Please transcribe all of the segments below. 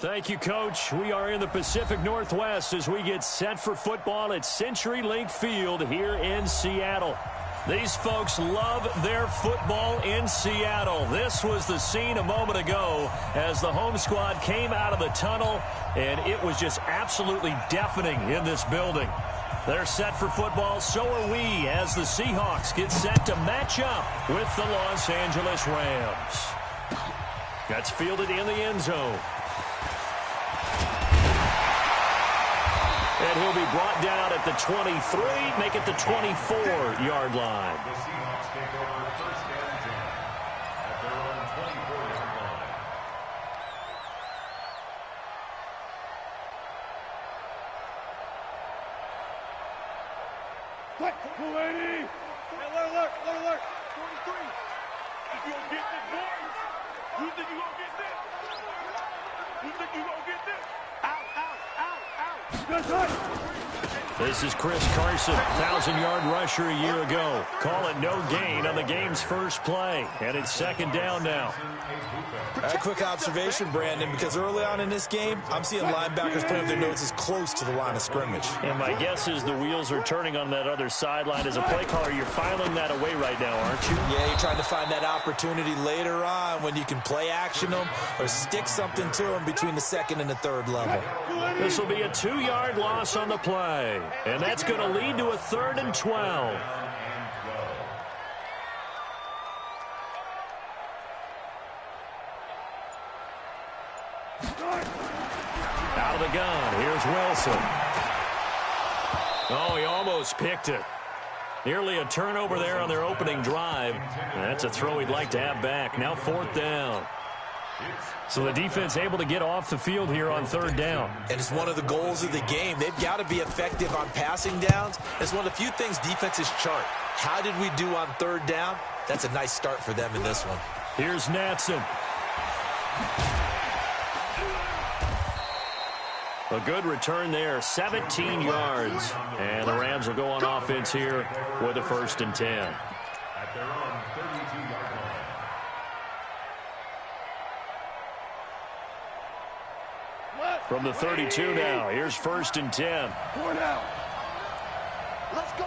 Thank you, Coach. We are in the Pacific Northwest as we get set for football at CenturyLink Field here in Seattle. These folks love their football in Seattle. This was the scene a moment ago as the home squad came out of the tunnel, and it was just absolutely deafening in this building. They're set for football, so are we, as the Seahawks get set to match up with the Los Angeles Rams. That's fielded in the end zone. And he'll be brought down at the 23, make it the 24-yard line. The Seahawks take over first and 10 at their own 24-yard line. What? 280! Alert! 43! Think you gonna get this, boys? You think you gonna get this? You think you gonna get this? Out! That's right! This is Chris Carson, 1,000-yard rusher a year ago. Call it no gain on the game's first play, and it's second down now. A quick observation, Brandon, because early on in this game, I'm seeing linebackers putting their noses close to the line of scrimmage. And my guess is the wheels are turning on that other sideline. As a play caller, you're filing that away right now, aren't you? Yeah, you're trying to find that opportunity later on when you can play action them or stick something to them between the second and the third level. This will be a 2-yard loss on the play, and that's going to lead to a 3rd and 12. Out of the gun, here's Wilson. Oh, he almost picked it. Nearly a turnover there on their opening drive. That's a throw he'd like to have back. Now 4th down. So the defense able to get off the field here on 3rd down. And it's one of the goals of the game. They've got to be effective on passing downs. It's one of the few things defenses chart. How did we do on 3rd down? That's a nice start for them in this one. Here's Natson. A good return there, 17 yards. And the Rams will go on offense here with a 1st and 10. At their own 32-yard line. From the 32 now, here's 1st and 10. Let's go!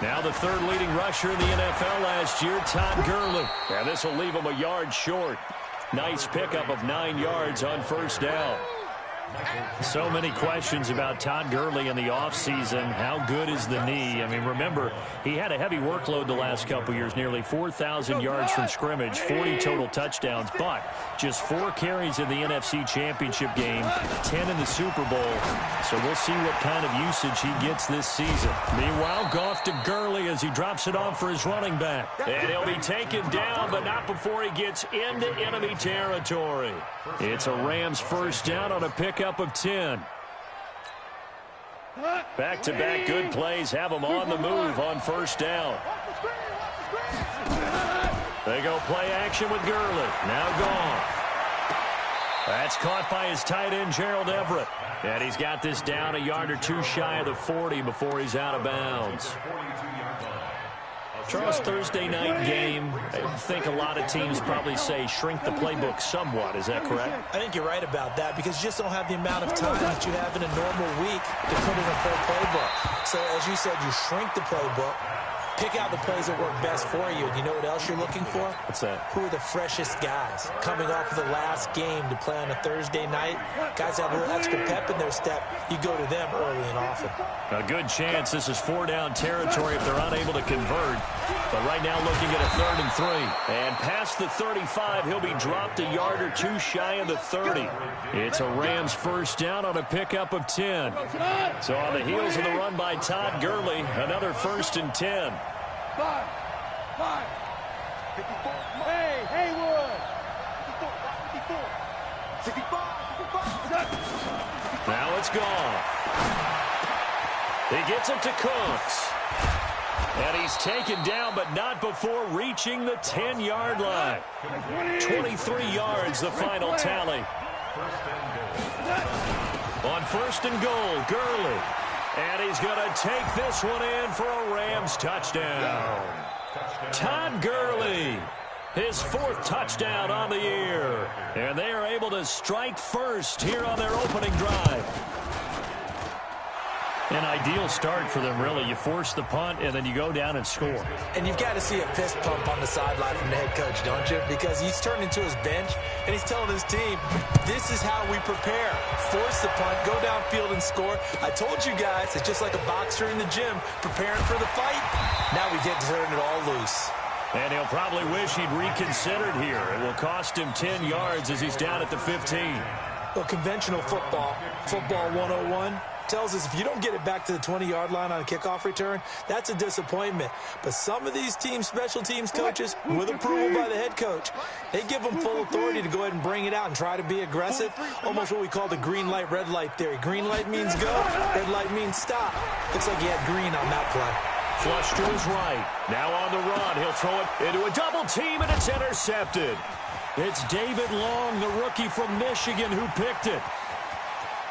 Now the 3rd leading rusher in the NFL last year, Todd Gurley. And this will leave him a yard short. Nice pickup of 9 yards on 1st down. So many questions about Todd Gurley in the offseason. How good is the knee? I mean, remember, he had a heavy workload the last couple years, nearly 4,000 yards from scrimmage, 40 total touchdowns, but just 4 carries in the NFC Championship game, 10 in the Super Bowl. So we'll see what kind of usage he gets this season. Meanwhile, Goff to Gurley as he drops it off for his running back. And he'll be taken down, but not before he gets into enemy territory. It's a Rams 1st down on a pickup of 10. Back-to-back good plays have them on the move on 1st down. They go play action with Gurley. Now Goff. That's caught by his tight end, Gerald Everett. And he's got this down a yard or 2 shy of the 40 before he's out of bounds. Charles, Thursday night game, I think a lot of teams probably say shrink the playbook somewhat. Is that correct? I think you're right about that because you just don't have the amount of time that you have in a normal week to put in a full playbook. So, as you said, you shrink the playbook, pick out the plays that work best for you. And you know what else you're looking for? What's that? Who are the freshest guys coming off of the last game to play on a Thursday night? Guys have a little extra pep in their step. You go to them early and often. A good chance this is 4-down territory if they're unable to convert. But right now looking at a 3rd and 3. And past the 35, he'll be dropped a yard or 2 shy of the 30. It's a Rams 1st down on a pickup of 10. So on the heels of the run by Todd Gurley, another 1st and 10. 5. 54. Hey, Haywood. 54. 55. Now it's gone. He gets it to Cooks. And he's taken down, but not before reaching the 10-yard line. 23 yards, the final tally. On 1st and goal, Gurley. And he's going to take this one in for a Rams touchdown. Todd Gurley His 4th touchdown on the year. And they are able to strike first here on their opening drive. An ideal start for them, really. You force the punt, and then you go down and score. And you've got to see a fist pump on the sideline from the head coach, don't you? Because he's turned into his bench, and he's telling his team, this is how we prepare. Force the punt, go downfield and score. I told you guys, it's just like a boxer in the gym preparing for the fight. Now we get to turn it all loose. And he'll probably wish he'd reconsidered here. It will cost him 10 yards as he's down at the 15. Well, conventional football 101, tells us if you don't get it back to the 20-yard line on a kickoff return, that's a disappointment. But some of these teams, special teams coaches, with approval by the head coach, they give them full authority to go ahead and bring it out and try to be aggressive, almost what we call the green light, red light theory. Green light means go, red light means stop. Looks like he had green on that play. Flush to his right. Now on the run. He'll throw it into a double team, and it's intercepted. It's David Long, the rookie from Michigan, who picked it.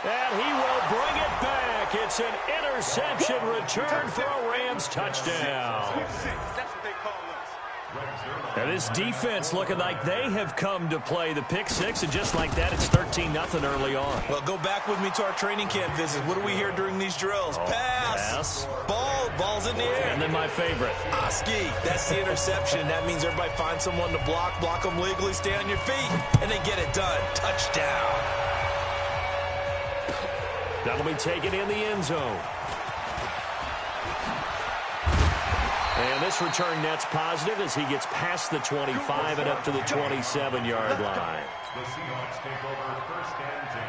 And he will bring it back. It's an interception return for a Rams touchdown. And this defense looking like they have come to play the pick six, and just like that, it's 13-0 early on. Well, go back with me to our training camp visit. What do we hear during these drills? Pass. Ball's in the air. And then my favorite. Oski. That's the interception. That means everybody finds someone to block them legally, stay on your feet, and they get it done. Touchdown. That'll be taken in the end zone. And this return net's positive as he gets past the 25 and up to the 27-yard line. The Seahawks take over 1st and 10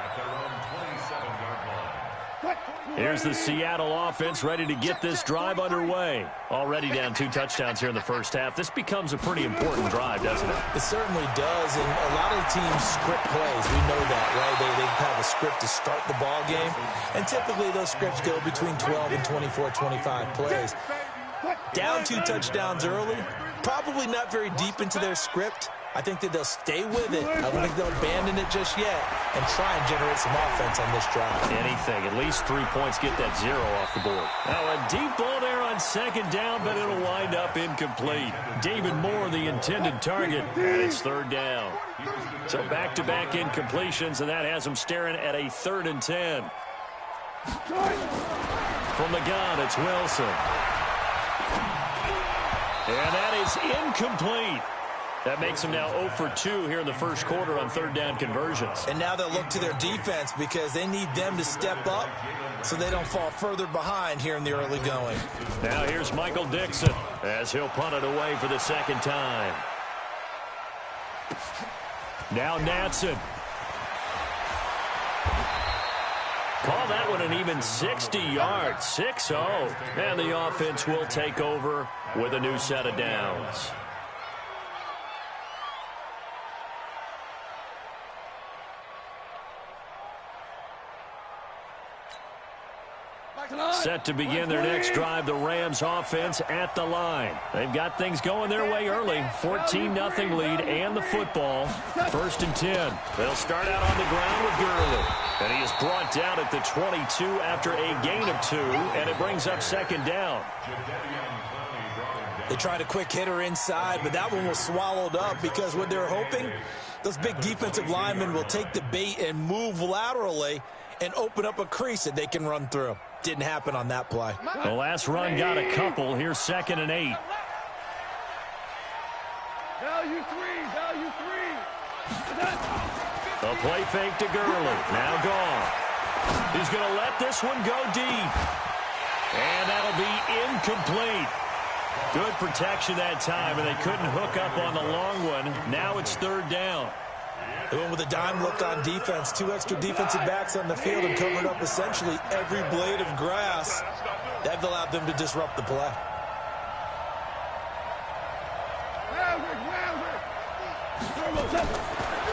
at their own 27-yard line. Here's the Seattle offense ready to get this drive underway. Already down 2 touchdowns here in the first half. This becomes a pretty important drive, doesn't it? It certainly does, and a lot of teams script plays. We know that, right? They have a script to start the ball game, and typically those scripts go between 12 and 24, 25 plays. Down 2 touchdowns early, probably not very deep into their script. I think that they'll stay with it. I don't think they'll abandon it just yet and try and generate some offense on this drive. Anything. At least 3 points, get that 0 off the board. Now a deep ball there on 2nd down, but it'll wind up incomplete. David Moore, the intended target, and it's 3rd down. So back-to-back incompletions, and that has them staring at a 3rd and 10. From the gun, it's Wilson. And that is incomplete. That makes them now 0 for 2 here in the first quarter on 3rd down conversions. And now they'll look to their defense because they need them to step up so they don't fall further behind here in the early going. Now here's Michael Dixon as he'll punt it away for the 2nd time. Now Natson. Call that one an even 60 yards, 6-0. And the offense will take over with a new set of downs. Set to begin their next drive, the Rams offense at the line. They've got things going their way early. 14-0 lead and the football. 1st and 10. They'll start out on the ground with Gurley. And he is brought down at the 22 after a gain of 2, and it brings up 2nd down. They tried a quick hitter inside, but that one was swallowed up because what they're hoping, those big defensive linemen will take the bait and move laterally and open up a crease that they can run through. Didn't happen on that play. The last run got a couple. Here's 2nd and 8. Value 3. The play fake to Gurley. Now gone. He's going to let this one go deep. And that'll be incomplete. Good protection that time, and they couldn't hook up on the long one. Now it's 3rd down. They went with a dime look on defense. 2 extra defensive backs on the field and covered up essentially every blade of grass. That allowed them to disrupt the play.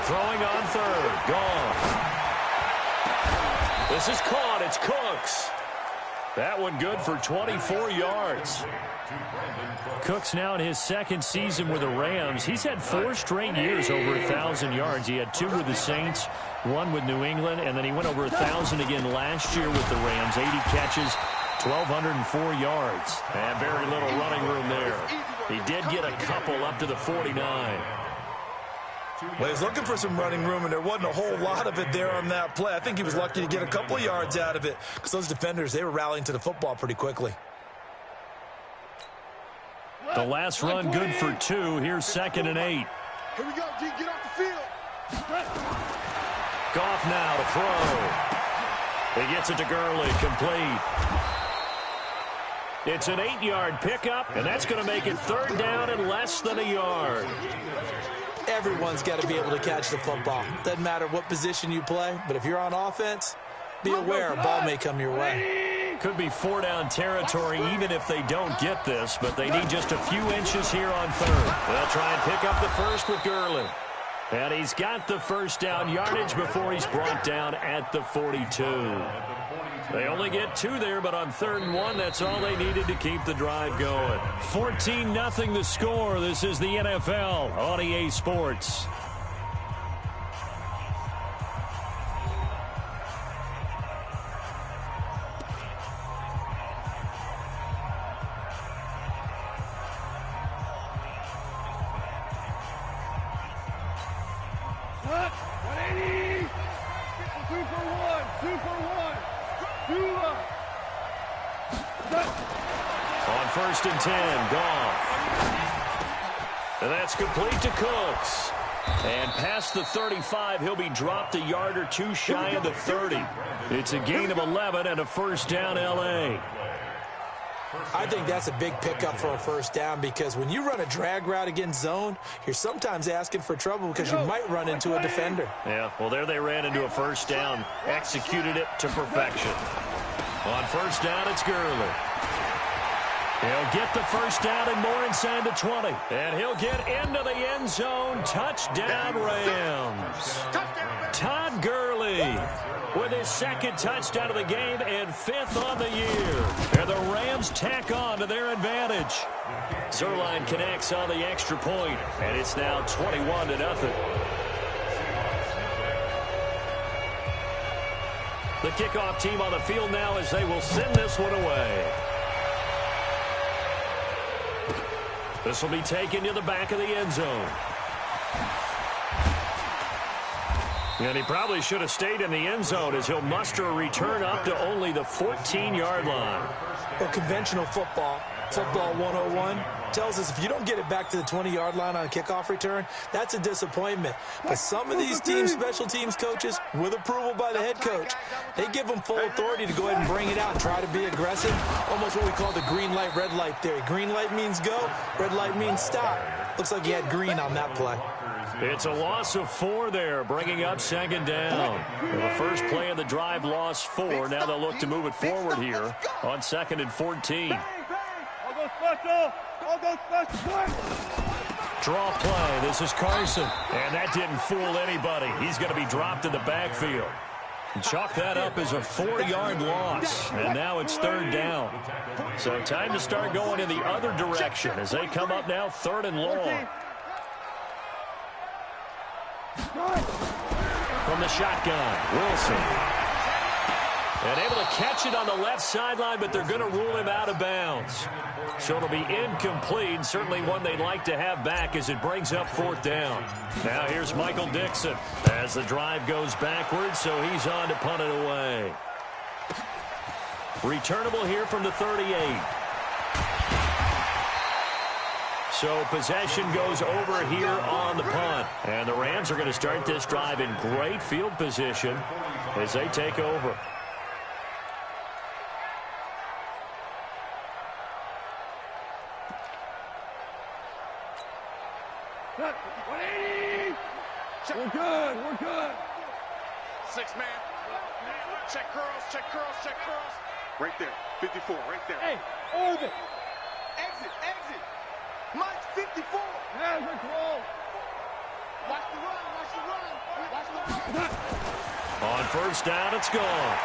Throwing on 3rd. Gone. This is caught. It's Cooks. That one good for 24 yards. Cooks now in his 2nd season with the Rams. He's had 4 straight years over 1,000 yards. He had 2 with the Saints, 1 with New England, and then he went over 1,000 again last year with the Rams. 80 catches, 1,204 yards. And very little running room there. He did get a couple up to the 49. Well, he's looking for some running room, and there wasn't a whole lot of it there on that play. I think he was lucky to get a couple of yards out of it because those defenders, they were rallying to the football pretty quickly. The last run good for 2. Here's 2nd and 8. Here we go, G. Get off the field. Goff now to throw. He gets it to Gurley, complete. It's an 8-yard pickup, and that's going to make it 3rd down and less than a yard. Everyone's got to be able to catch the football. Doesn't matter what position you play, but if you're on offense, be aware a ball may come your way. Could be 4-down territory even if they don't get this, but they need just a few inches here on 3rd. They'll try and pick up the first with Gurley. And he's got the first down yardage before he's brought down at the 42. They only get 2 there, but on 3rd and 1, that's all they needed to keep the drive going. 14-0 the score. This is the NFL on EA Sports. Cut. 180. 2 for 1. 2 for 1. 2 up. On 1st and 10, Goff. And that's complete to Cooks. And past the 35, he'll be dropped a yard or 2 shy of the 30. It's a gain of 11 and a 1st down L.A. I think that's a big pickup for a 1st down because when you run a drag route against zone, you're sometimes asking for trouble because you might run into a defender. Yeah, well, there they ran into a 1st down. Executed it to perfection. On 1st down, it's Gurley. He'll get the 1st down and more inside the 20. And he'll get into the end zone. Touchdown, Rams. Todd Gurley with his 2nd touchdown of the game and 5th on the year. And the Rams tack on to their advantage. Zerline connects on the extra point, and it's now 21-0. The kickoff team on the field now as they will send this one away. This will be taken to the back of the end zone. And he probably should have stayed in the end zone as he'll muster a return up to only the 14-yard line. Well, conventional football 101, tells us if you don't get it back to the 20-yard line on a kickoff return, that's a disappointment. But some of these teams, special teams coaches, with approval by the head coach, they give them full authority to go ahead and bring it out and try to be aggressive, almost what we call the green light, red light theory. Green light means go, red light means stop. Looks like he had green on that play. It's a loss of 4 there, bringing up 2nd down. The first play of the drive lost 4. Now they'll look to move it forward here on 2nd and 14. I'll go special. I'll go special. Draw play. This is Carson. And that didn't fool anybody. He's going to be dropped in the backfield. And chalk that up as a 4-yard loss. And now it's 3rd down. So time to start going in the other direction as they come up now 3rd and long. From the shotgun, Wilson. And able to catch it on the left sideline, but they're going to rule him out of bounds. So it'll be incomplete, certainly one they'd like to have back as it brings up 4th down. Now here's Michael Dixon as the drive goes backwards, so he's on to punt it away. Returnable here from the 38. So possession goes over here on the punt. And the Rams are going to start this drive in great field position as they take over. Cut. 180. We're good. We're good. 6-man. Check curls, check curls, check curls. Right there. 54, right there. Hey, orbit. Exit, exit. Mike's 54. Hands are closed. Watch the run, watch the run. Watch the run. On 1st down, it's gone.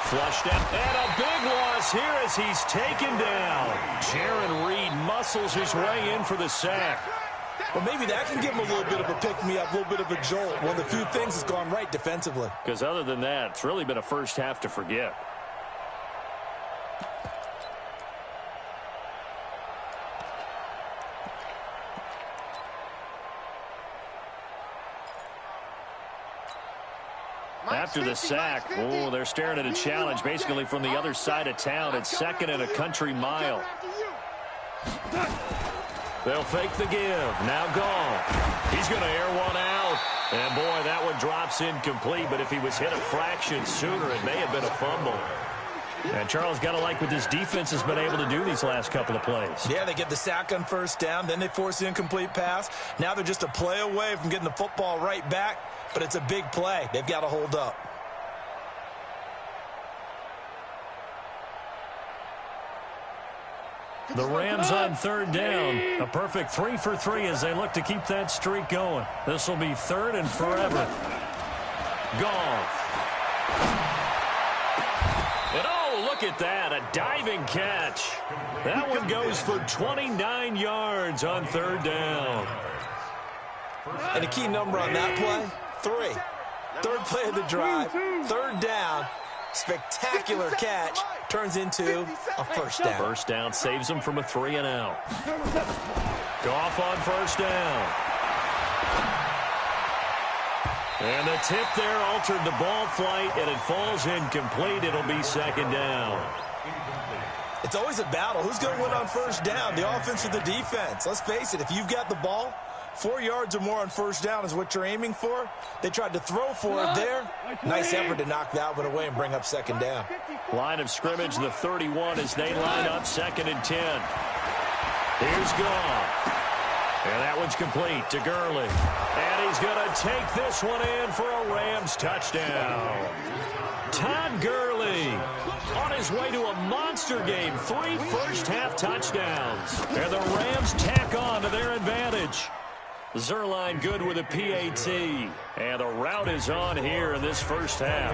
Flushed out. And a big loss here as he's taken down. Jaron Reed muscles his way in for the sack. Well, maybe that can give him a little bit of a pick-me-up, a little bit of a jolt. One of the few things that's gone right defensively. Because other than that, it's really been a first half to forget. after the sack. Oh, they're staring at a challenge basically from the other side of town. It's 2nd and a country mile. They'll fake the give. Now gone. He's going to air one out. And, boy, that one drops incomplete. But if he was hit a fraction sooner, it may have been a fumble. And Charles, got to like what this defense has been able to do these last couple of plays. Yeah, they get the sack on first down. Then they force the incomplete pass. Now they're just a play away from getting the football right back. But it's a big play. They've got to hold up. The Rams on 3rd down. A perfect 3 for 3 as they look to keep that streak going. This will be 3rd and forever. Goff. And oh, look at that. A diving catch. That one goes for 29 yards on 3rd down. And a key number on that play, 3. 3rd play of the drive, 3rd down. Spectacular catch turns into a first down. First down saves them from a 3 and out. Goff on first down. And the tip there altered the ball flight, and it falls incomplete. It'll be 2nd down. It's always a battle. Who's going to win on first down, the offense or the defense? Let's face it, if you've got the ball, 4 yards or more on first down is what you're aiming for. They tried to throw for it there. Nice effort to knock that one away and bring up 2nd down. Line of scrimmage, the 31 as they line up 2nd and 10. Here's Goff. And that one's complete to Gurley. And he's going to take this one in for a Rams touchdown. Todd Gurley on his way to a monster game. 3 first-half touchdowns. And the Rams tack on to their advantage. Zerline good with a PAT. And the route is on here in this first half.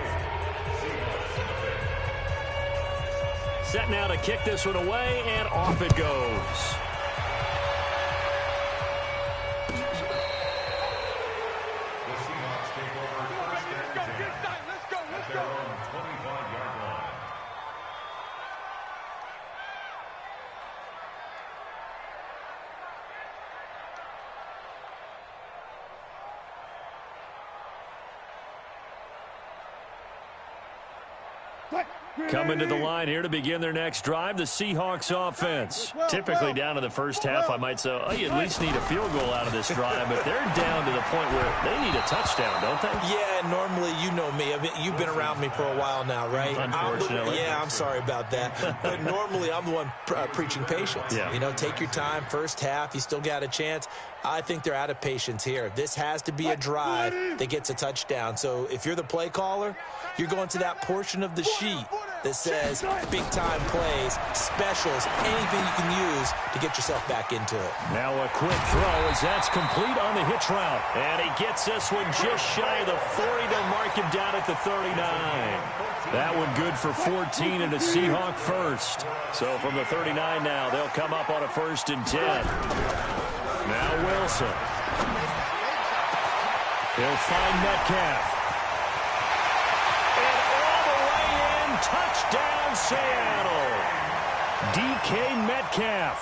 Set now to kick this one away, and off it goes. Coming to the line here to begin their next drive, the Seahawks offense. Typically down in the first half, I might say, oh, you at least need a field goal out of this drive, but they're down to the point where they need a touchdown, don't they? Yeah, normally, you know me. I mean, you've been around me for a while now, right? Unfortunately. I'm sorry about that. But normally, I'm the one preaching patience. Yeah. You know, take your time. First half, you still got a chance. I think they're out of patience here. This has to be a drive that gets a touchdown. So if you're the play caller, you're going to that portion of the sheet that says big-time plays, specials, anything you can use to get yourself back into it. Now a quick throw as that's complete on the hitch route. And he gets this one just shy of the 40 to mark him down at the 39. That one good for 14 and a Seahawk first. So from the 39 now, they'll come up on a 1st and 10. Now Wilson. He'll find Metcalf. Touchdown, Seattle. DK Metcalf,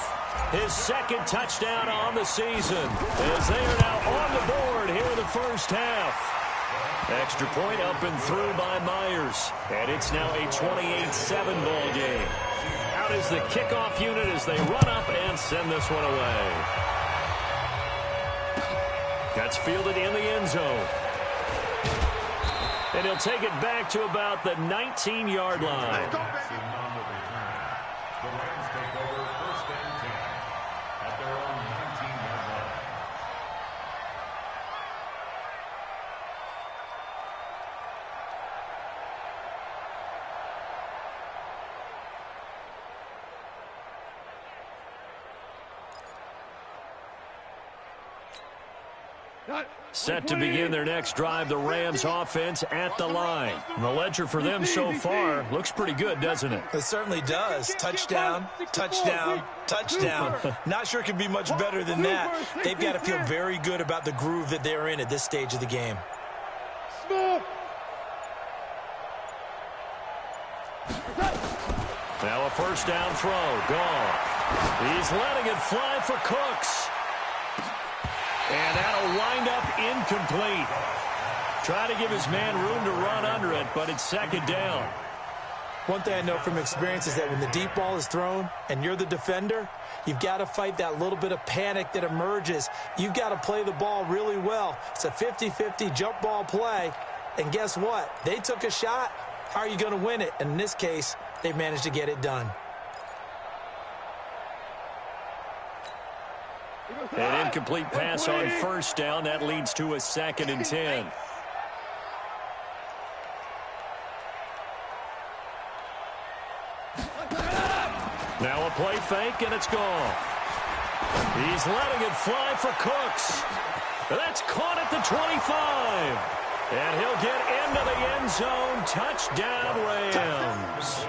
his 2nd touchdown on the season, as they are now on the board here in the first half. Extra point up and through by Myers, and it's now a 28-7 ball game. Out is the kickoff unit as they run up and send this one away. That's fielded in the end zone. And he'll take it back to about the 19-yard line. The Rams take over 1st and 10 at their own 19-yard line. Set to begin their next drive, the Rams offense at the line. And the ledger for them so far looks pretty good, doesn't it? It certainly does. Touchdown, touchdown, touchdown. Not sure it could be much better than that. They've got to feel very good about the groove that they're in at this stage of the game. Now a 1st down throw. Gone. He's letting it fly for Cooks. And that'll wind up incomplete. Try to give his man room to run under it, but it's second down. One thing I know from experience is that when the deep ball is thrown and you're the defender, you've got to fight that little bit of panic that emerges. You've got to play the ball really well. It's a 50-50 jump ball play. And guess what? They took a shot. How are you going to win it? And in this case, they managed to get it done. An incomplete pass on first down. That leads to a 2nd and 10. Now a play fake, and it's gone. He's letting it fly for Cooks. That's caught at the 25. And he'll get into the end zone. Touchdown, Rams.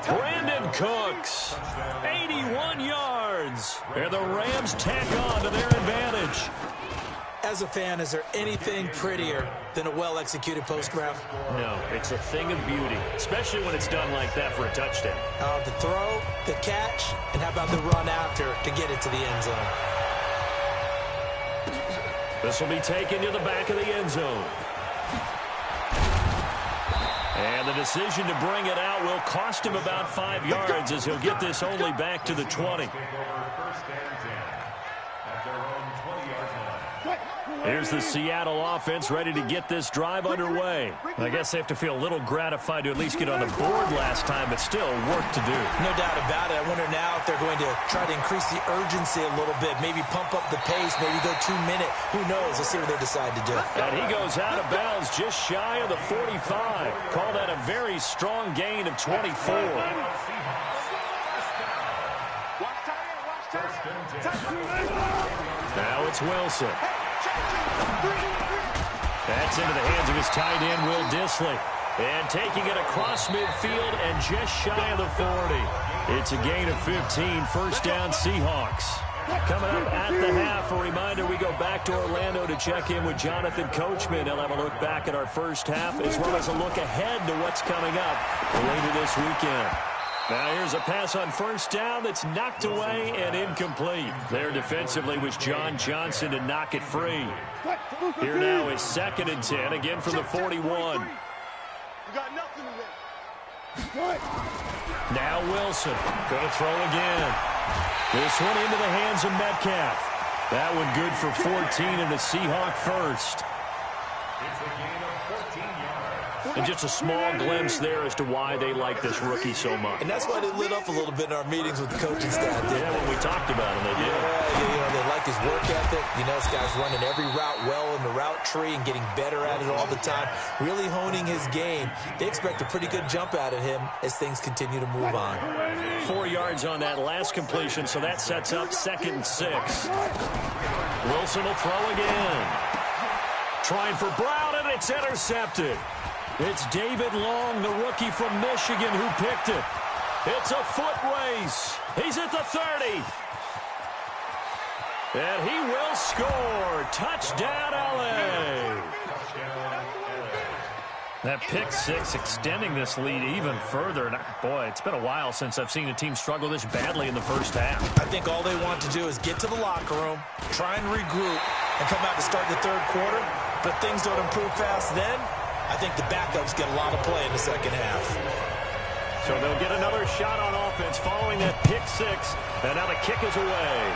Brandon Cooks, 81 yards. And the Rams tack on to their advantage. As a fan, is there anything prettier than a well-executed post route? No, it's a thing of beauty, especially when it's done like that for a touchdown. The throw, the catch, and how about the run after to get it to the end zone? This will be taken to the back of the end zone. And the decision to bring it out will cost him about 5 yards as he'll get this only back to the 20. Here's the Seattle offense ready to get this drive underway. I guess they have to feel a little gratified to at least get on the board last time, but still work to do. No doubt about it. I wonder now if they're going to try to increase the urgency a little bit, maybe pump up the pace, maybe go 2 minute. Who knows? Let's see what they decide to do. And he goes out of bounds just shy of the 45. Call that a very strong gain of 24. Now it's Wilson. That's into the hands of his tight end, Will Dissly. And taking it across midfield and just shy of the 40. It's a gain of 15, first down Seahawks. Coming up at the half, a reminder we go back to Orlando to check in with Jonathan Coachman. He'll have a look back at our first half as well as a look ahead to what's coming up later this weekend. Now here's a pass on first down that's knocked away and incomplete. There defensively was John Johnson to knock it free. Here now is 2nd and 10, again from the 41. Now Wilson, going to throw again. This one into the hands of Metcalf. That one good for 14 and a Seahawk first. And just a small glimpse there as to why they like this rookie so much. And that's why they lit up a little bit in our meetings with the coaching staff. Yeah, when we talked about him, they did. Yeah, they like his work ethic. You know, this guy's running every route well in the route tree and getting better at it all the time, really honing his game. They expect a pretty good jump out of him as things continue to move on. 4 yards on that last completion, so that sets up 2nd and 6. Wilson will throw again. Trying for Brown, and it's intercepted. It's David Long, the rookie from Michigan, who picked it. It's a foot race. He's at the 30. And he will score. Touchdown, L.A. That pick six extending this lead even further. And boy, it's been a while since I've seen a team struggle this badly in the first half. I think all they want to do is get to the locker room, try and regroup, and come out to start the third quarter. But if things don't improve fast then, I think the backups get a lot of play in the second half. So they'll get another shot on offense following that pick six. And now the kick is away.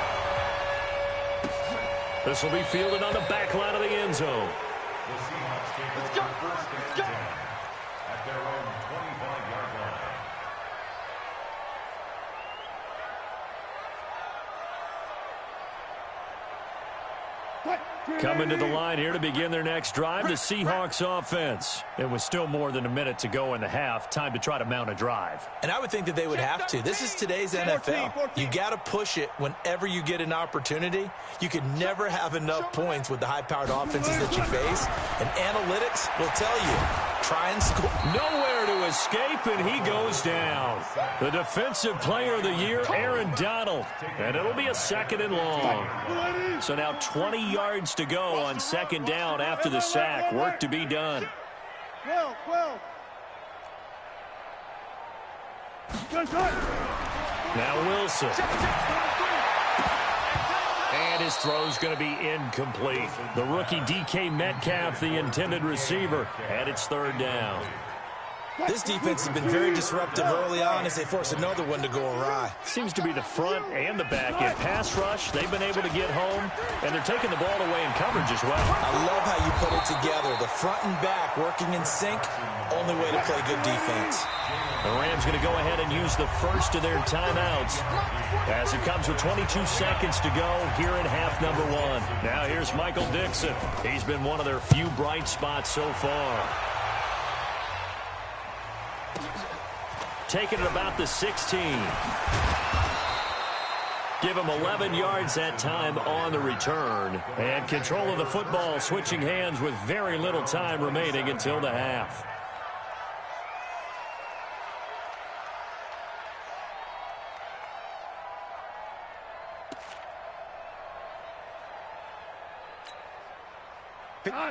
This will be fielded on the back line of the end zone. The Seahawks take over first and 10 at their own 25-yard line. Coming to the line here to begin their next drive, the Seahawks offense. It was still more than a minute to go in the half. Time to try to mount a drive. And I would think that they would have to. This is today's NFL. You got to push it whenever you get an opportunity. You can never have enough points with the high-powered offenses that you face. And analytics will tell you, try and score. Nowhere to escape, and he goes down. The defensive player of the year, Aaron Donald. And it'll be a 2nd and long. So now 20 yards to go on 2nd down after the sack. Work to be done. Now Wilson. And his His throw's going to be incomplete. The rookie DK Metcalf, the intended receiver, and it's third down. This defense has been very disruptive early on as they force another one to go awry. Seems to be the front and the back. In pass rush, they've been able to get home, and they're taking the ball away in coverage as well. I love how you put it together. The front and back working in sync, only way to play good defense. The Rams going to go ahead and use the first of their timeouts as it comes with 22 seconds to go here in half number one. Now here's Michael Dixon. He's been one of their few bright spots so far. Taking it about the 16. Give him 11 yards that time on the return. And control of the football switching hands with very little time remaining until the half.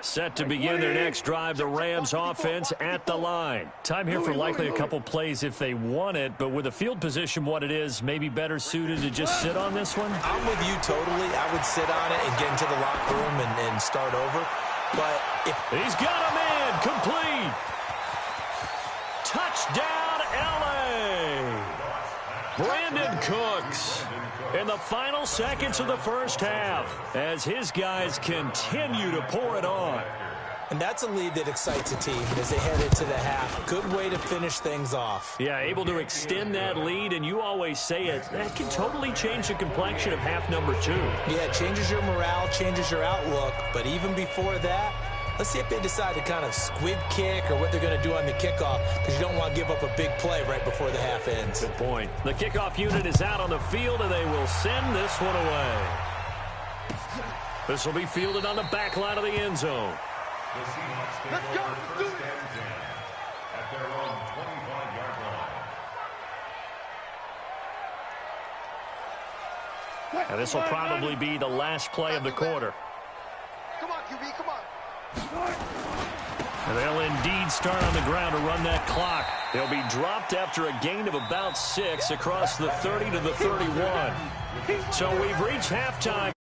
Set to begin their next drive, the Rams offense at the line. Time here for likely a couple plays if they want it, but with the field position what it is, maybe better suited to just sit on this one? I'm with you totally. I would sit on it and get into the locker room and start over. But if he's got a man complete. Touchdown, L.A. Brandon Cooks in the final seconds of the first half as his guys continue to pour it on. And that's a lead that excites a team as they head into the half. Good way to finish things off. Yeah, able to extend that lead, and you always say it, that can totally change the complexion of half number two. Yeah, it changes your morale, changes your outlook, but even before that, let's see if they decide to kind of squib kick or what they're going to do on the kickoff, because you don't want to give up a big play right before the half ends. Good point. The kickoff unit is out on the field, and they will send this one away. This will be fielded on the back line of the end zone. The Seahawks take over first and 10 at their own 25-yard line. And this will probably be the last play of the quarter. Come on, QB, come on. And they'll indeed start on the ground to run that clock. They'll be dropped after a gain of about 6 across the 30 to the 31. So we've reached halftime.